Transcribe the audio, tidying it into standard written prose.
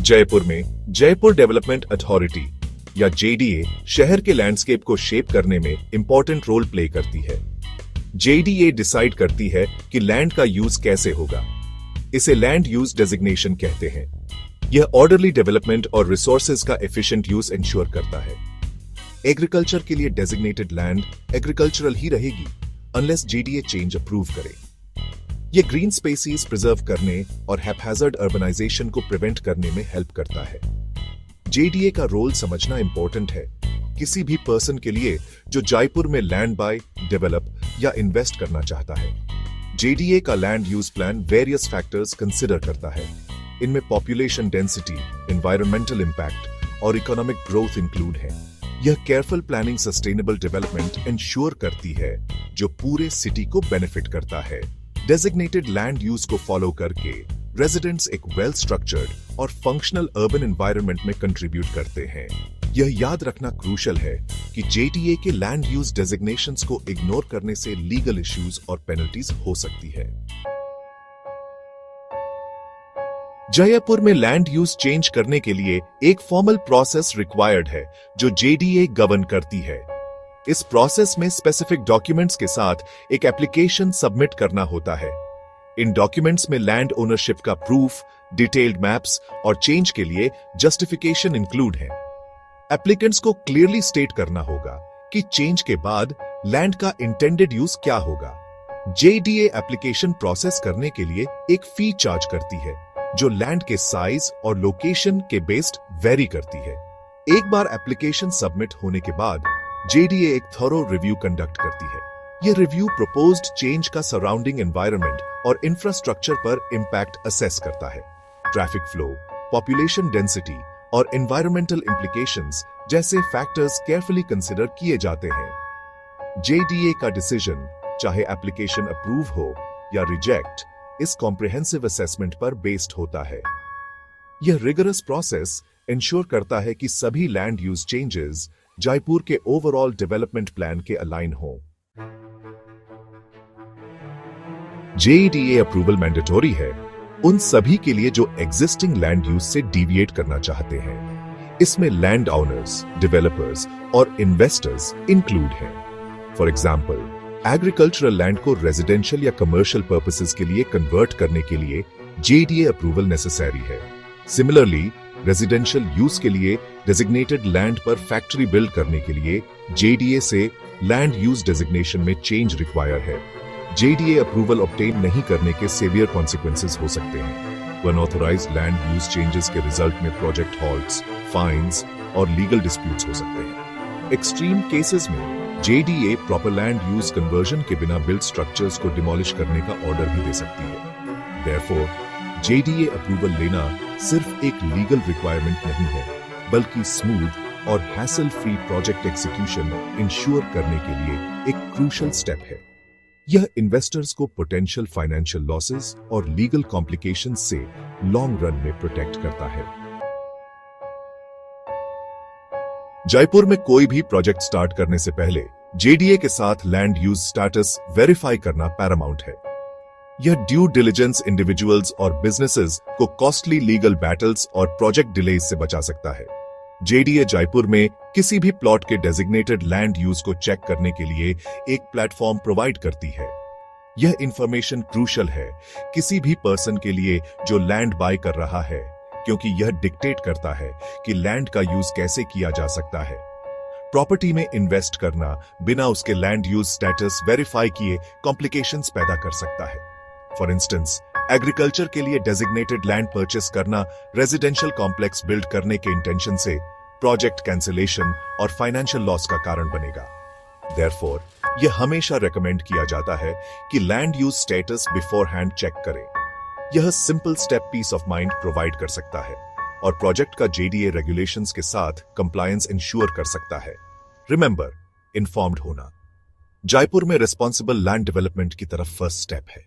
जयपुर में Jaipur development authority या JDA शहर के लैंडस्केप को शेप करने में इंपॉर्टेंट रोल प्ले करती है। जेडीए डिसाइड करती है कि लैंड का यूज कैसे होगा। इसे लैंड यूज डेजिग्नेशन कहते हैं। यह ऑर्डरली डेवलपमेंट और रिसोर्सेज का एफिशिएंट यूज इंश्योर करता है। एग्रीकल्चर के लिए डेजिग्नेटेड लैंड एग्रीकल्चरल ही रहेगी अनलेस जेडीए चेंज अप्रूव करे। यह ग्रीन स्पेसीज प्रिजर्व करने और हैप्पैजार्ड अर्बनाइजेशन को प्रिवेंट करने में हेल्प करता है। जेडीए का रोल समझना इंपॉर्टेंट है किसी भी पर्सन के लिए जो जयपुर में लैंड बाय, डेवलप या इन्वेस्ट करना चाहता है। जेडीए का land use plan various factors consider करता है। इनमें पॉपुलेशन डेंसिटी, एनवायरमेंटल इंपैक्ट और इकोनॉमिक ग्रोथ इंक्लूड है। यह careful planning sustainable development ensure करती है जो पूरे सिटी को बेनिफिट करता है। डेजिग्नेटेड लैंड यूज को फॉलो करके रेजिडेंट्स एक वेल स्ट्रक्चर्ड और फंक्शनल अर्बन एनवायरनमेंट में कंट्रीब्यूट करते हैं। यह याद रखना क्रूशल है कि जेडीए के लैंड यूज डेजिग्नेशंस को इग्नोर करने से लीगल इश्यूज और पेनल्टीज हो सकती है। जयपुर में लैंड यूज चेंज करने के लिए एक फॉर्मल प्रोसेस रिक्वायर्ड है जो जेडीए गवर्न करती है। इस प्रोसेस में स्पेसिफिक डॉक्यूमेंट्स के साथ एक एप्लीकेशन सबमिट करना होता है। इन डॉक्यूमेंट्स में लैंड ओनरशिप का प्रूफ, डिटेल्ड मैप्स और चेंज के लिए जस्टिफिकेशन इंक्लूड है। एप्लीकेंट्स को क्लियरली स्टेट करना होगा कि चेंज के बाद लैंड का इंटेंडेड यूज क्या होगा। जेडीए एप्लीकेशन प्रोसेस करने के लिए एक फी चार्ज करती है जो लैंड के साइज और लोकेशन के बेस्ड वेरी करती है। एक बार एप्लीकेशन सबमिट होने के बाद जेडीए एक थॉरो रिव्यू कंडक्ट करती है। यह रिव्यू प्रपोज्ड चेंज का सराउंडिंग एनवायरनमेंट और इंफ्रास्ट्रक्चर पर इंपैक्ट असेस करता है। ट्रैफिक फ्लो, पॉपुलेशन डेंसिटी और एनवायरमेंटल इंप्लीकेशंस जैसे फैक्टर्स केयरफुली कंसिडर किए जाते हैं। जेडीए का डिसीजन, चाहे एप्लीकेशन अप्रूव हो या रिजेक्ट, इस कॉम्प्रिहेंसिव असेसमेंट पर बेस्ड होता है। यह रिगरस प्रोसेस इंश्योर करता है कि सभी लैंड यूज चेंजेस जयपुर के ओवरऑल डेवलपमेंट प्लान के अलाइन हो। जेडीए अप्रूवल मैंडेटरी है उन सभी के लिए जो एग्जिस्टिंग लैंड यूज से डिविएट करना चाहते हैं। इसमें लैंड ओनर्स, डेवलपर्स और इन्वेस्टर्स इंक्लूड हैं। फॉर एग्जांपल, एग्रीकल्चरल लैंड को रेजिडेंशियल या कमर्शियल पर्पसेस के लिए कन्वर्ट करने के लिए जेडीए अप्रूवल नेसेसरी है। सिमिलरली, रेजिडेंशियल यूज के लिए डेजिग्नेटेड लैंड पर फैक्ट्री बिल्ड करने के लिए जेडीए से लैंड यूज डेजिग्नेशन में चेंज रिक्वायर है। जेडीए अप्रूवल ऑब्टेन नहीं करने के सेवियर कॉन्सिक्वेंसेस हो सकते हैं। अनऑथराइज्ड लैंड यूज चेंजेस के रिजल्ट में प्रोजेक्ट हॉल्ट्स, फाइन्स और लीगल डिस्प्यूट्स हो सकते हैं। एक्सट्रीम केसेस में JDA proper land use conversion के बिना बिल्ड स्ट्रक्चर्स को डिमोलिश करने का ऑर्डर भी दे सकती है। देयरफॉर जेडीए अप्रूवल लेना सिर्फ एक लीगल रिक्वायरमेंट नहीं है, बल्कि स्मूथ और hassle free project execution ensure करने के लिए एक क्रूशल स्टेप है। यह इन्वेस्टर्स को पोटेंशियल फाइनेंशियल लॉसेस और लीगल कॉम्प्लिकेशंस से लॉन्ग रन में प्रोटेक्ट करता है। जयपुर में कोई भी प्रोजेक्ट स्टार्ट करने से पहले जेडीए के साथ लैंड यूज स्टेटस वेरीफाई करना पैरामाउंट है। यह ड्यू डिलिजेंस इंडिविजुअल्स और बिजनेसेस को कॉस्टली लीगल बैटल्स और प्रोजेक्ट डिलेज से बचा सकता है। जेडीए जयपुर में किसी भी प्लॉट के डेजिग्नेटेड लैंड यूज को चेक करने के लिए एक प्लेटफॉर्म प्रोवाइड करती है। यह इंफॉर्मेशन क्रूशल है किसी भी पर्सन के लिए जो लैंड बाय कर रहा है, क्योंकि यह डिक्टेट करता है कि लैंड का यूज कैसे किया जा सकता है। प्रॉपर्टी में इन्वेस्ट करना बिना उसके लैंड यूज स्टेटस वेरीफाई किए कॉम्प्लिकेशंस पैदा कर सकता है। फॉर इंस्टेंस, एग्रीकल्चर के लिए डेजिग्नेटेड लैंड परचेस करना रेजिडेंशियल कॉम्प्लेक्स बिल्ड करने के इंटेंशन से प्रोजेक्ट कैंसिलेशन और फाइनेंशियल लॉस का कारण बनेगा। देयरफॉर, यह हमेशा रेकमेंड किया जाता है कि land use status beforehand check करें। यह simple step peace of mind provide कर सकता है और प्रोजेक्ट का जेडीए रेगुलेशंस के साथ कंप्लायंस इंश्योर कर सकता है। रिमेंबर, इन्फॉर्म्ड होना जयपुर में रिस्पॉन्सिबल लैंड डेवलपमेंट की तरफ फर्स्ट स्टेप है।